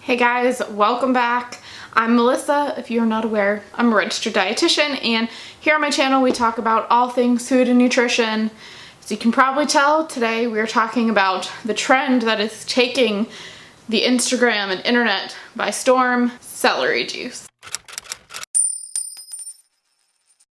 Hey guys, welcome back. I'm Melissa. If you're not aware, I'm a registered dietitian, and here on my channel we talk about all things food and nutrition. As you can probably tell, today we are talking about the trend that is taking the Instagram and internet by storm, celery juice.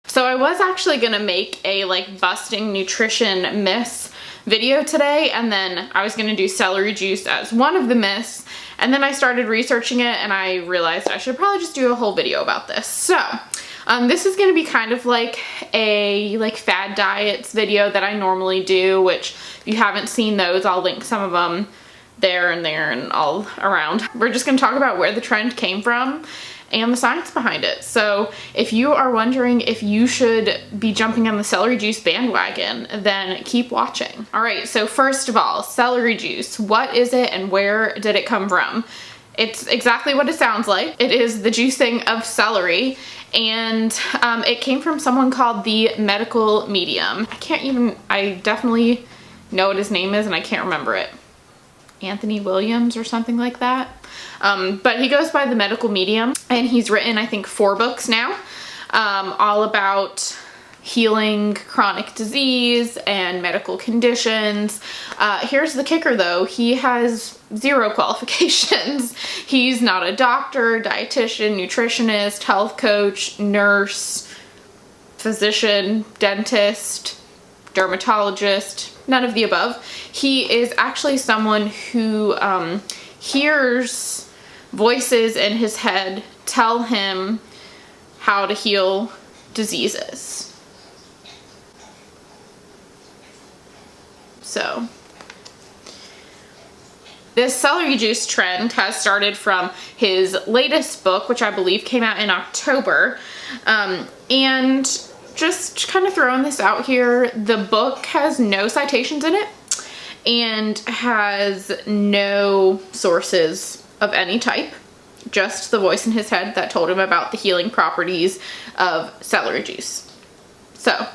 So I was actually gonna make a busting nutrition myths video today, and then I was gonna do celery juice as one of the myths, and then I started researching it and I realized I should probably just do a whole video about this. So this is gonna be kind of like a fad diets video that I normally do, which if you haven't seen those, I'll link some of them there and all around. We're just gonna talk about where the trend came from and the science behind it. So if you are wondering if you should be jumping on the celery juice bandwagon, then keep watching. All right, so first of all, celery juice. What is it and where did it come from? It's exactly what it sounds like. It is the juicing of celery, and it came from someone called the medical medium. I definitely know what his name is and I can't remember it. Anthony Williams or something like that. But he goes by the medical medium, and he's written, I think, 4 books now, all about healing chronic disease and medical conditions. Here's the kicker though, he has 0 qualifications. He's not a doctor, dietitian, nutritionist, health coach, nurse, physician, dentist, dermatologist, none of the above. He is actually someone who hears voices in his head tell him how to heal diseases. So this celery juice trend has started from his latest book, which I believe came out in October, and just kind of throwing this out here, the book has no citations in it and has no sources of any type, just the voice in his head that told him about the healing properties of celery juice. So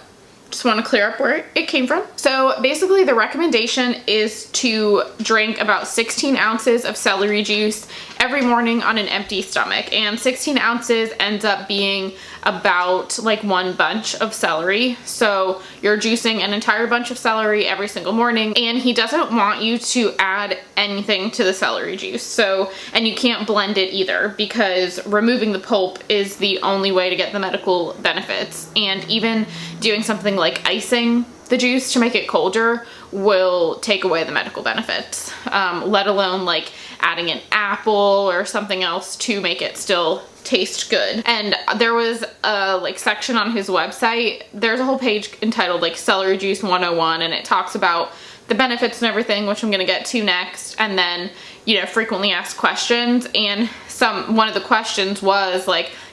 just want to clear up where it came from. So basically the recommendation is to drink about 16 ounces of celery juice every morning on an empty stomach, and 16 ounces ends up being about 1 bunch of celery. So you're juicing an entire bunch of celery every single morning, and he doesn't want you to add anything to the celery juice. So, and you can't blend it either, because removing the pulp is the only way to get the medical benefits, and even doing something like icing the juice to make it colder will take away the medical benefits, let alone adding an apple or something else to make it still taste good. And there was a section on his website, there's a whole page entitled Celery Juice 101, and it talks about the benefits and everything, which I'm gonna get to next, and then frequently asked questions. And one of the questions was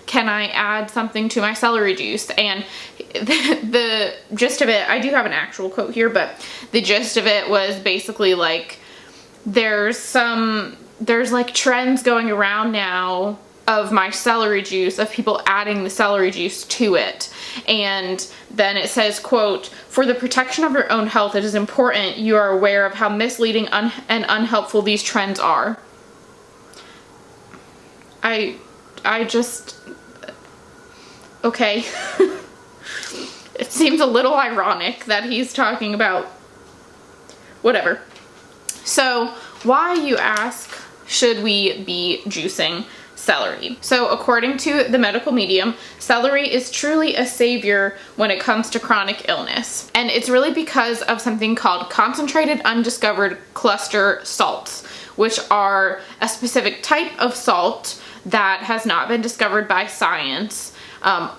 can I add something to my celery juice? And the gist of it, I do have an actual quote here, but the gist of it was basically there's trends going around now of my celery juice, of people adding the celery juice to it. And then it says, quote, "For the protection of your own health, it is important you are aware of how misleading and unhelpful these trends are." I just, okay. It seems a little ironic that he's talking about whatever. So why, you ask, should we be juicing celery? So according to the medical medium, celery is truly a savior when it comes to chronic illness. And it's really because of something called concentrated undiscovered cluster salts, which are a specific type of salt that has not been discovered by science,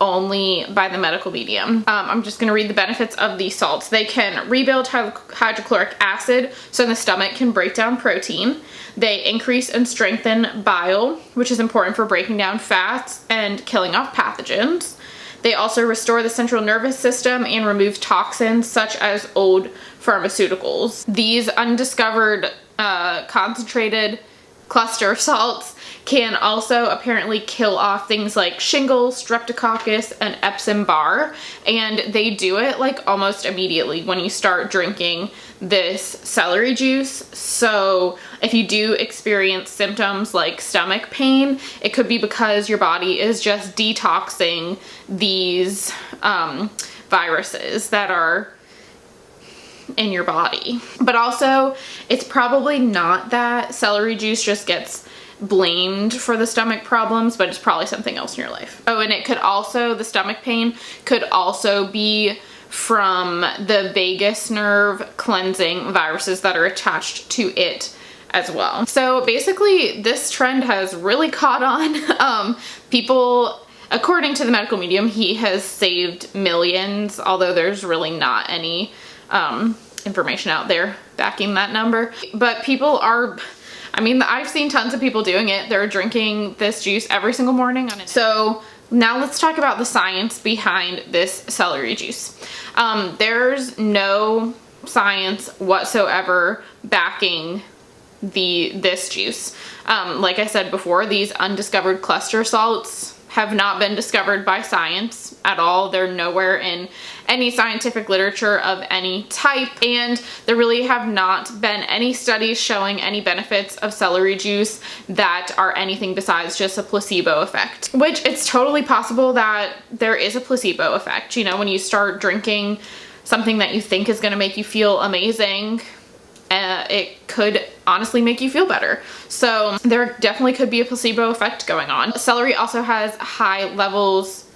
only by the medical medium. I'm just going to read the benefits of these salts. They can rebuild hydrochloric acid so the stomach can break down protein. They increase and strengthen bile, which is important for breaking down fats and killing off pathogens. They also restore the central nervous system and remove toxins such as old pharmaceuticals. These undiscovered concentrated cluster of salts can also apparently kill off things like shingles, streptococcus, and Epstein-Barr, and they do it like almost immediately when you start drinking this celery juice. So if you do experience symptoms like stomach pain, it could be because your body is just detoxing these viruses that are in your body. But also, it's probably not that celery juice just gets blamed for the stomach problems, but it's probably something else in your life. Oh, and it could also, the stomach pain could also be from the vagus nerve cleansing viruses that are attached to it as well. So basically, this trend has really caught on. People, according to the medical medium, he has saved millions, although there's really not any information out there backing that number. But people are, I mean, I've seen tons of people doing it. They're drinking this juice every single morning. So now let's talk about the science behind this celery juice. There's no science whatsoever backing this juice. Like I said before, these undiscovered cluster salts have not been discovered by science at all. They're nowhere in any scientific literature of any type, and there really have not been any studies showing any benefits of celery juice that are anything besides just a placebo effect, which it's totally possible that there is a placebo effect. You know, when you start drinking something that you think is going to make you feel amazing, it could honestly make you feel better. So there definitely could be a placebo effect going on. Celery also has high levels,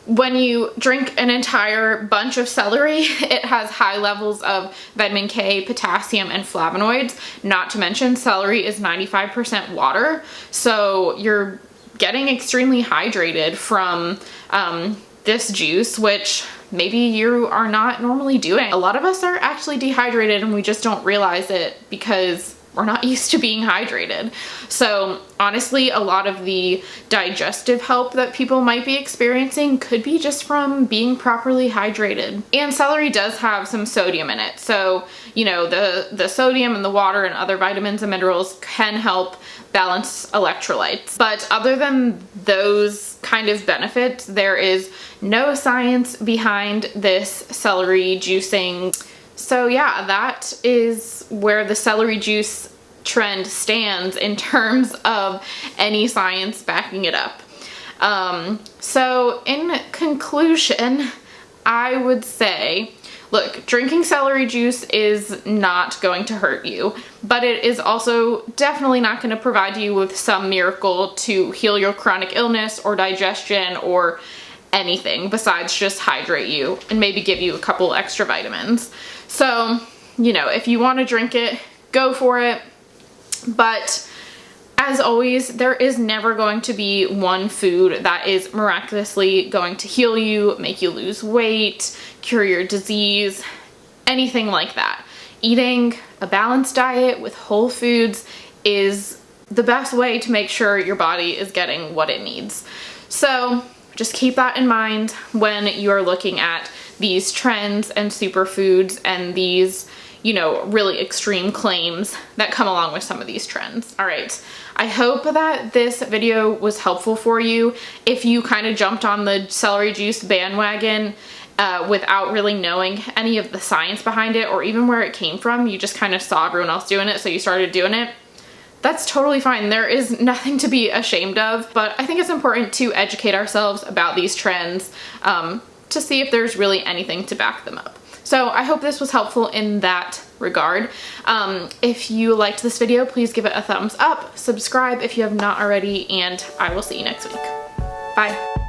when you drink an entire bunch of celery, it has high levels of vitamin K, potassium, and flavonoids. Not to mention, celery is 95% water, so you're getting extremely hydrated from this juice, which maybe you are not normally doing. A lot of us are actually dehydrated and we just don't realize it because we're not used to being hydrated. So honestly, a lot of the digestive help that people might be experiencing could be just from being properly hydrated. And celery does have some sodium in it. So, you know, the sodium in the water and other vitamins and minerals can help balance electrolytes. But other than those kind of benefits, there is no science behind this celery juicing. So yeah, that is where the celery juice trend stands in terms of any science backing it up. So in conclusion, I would say, look, drinking celery juice is not going to hurt you, but it is also definitely not going to provide you with some miracle to heal your chronic illness or digestion or anything besides just hydrate you and maybe give you a couple extra vitamins. So, you know, if you want to drink it, go for it. But as always, there is never going to be one food that is miraculously going to heal you, make you lose weight, cure your disease, anything like that. Eating a balanced diet with whole foods is the best way to make sure your body is getting what it needs. So just keep that in mind when you are looking at these trends and superfoods and these, you know, really extreme claims that come along with some of these trends. All right, I hope that this video was helpful for you. If you kind of jumped on the celery juice bandwagon without really knowing any of the science behind it or even where it came from, you just kind of saw everyone else doing it, so you started doing it. That's totally fine. There is nothing to be ashamed of, but I think it's important to educate ourselves about these trends to see if there's really anything to back them up. So I hope this was helpful in that regard. If you liked this video, please give it a thumbs up, subscribe if you have not already, and I will see you next week. Bye.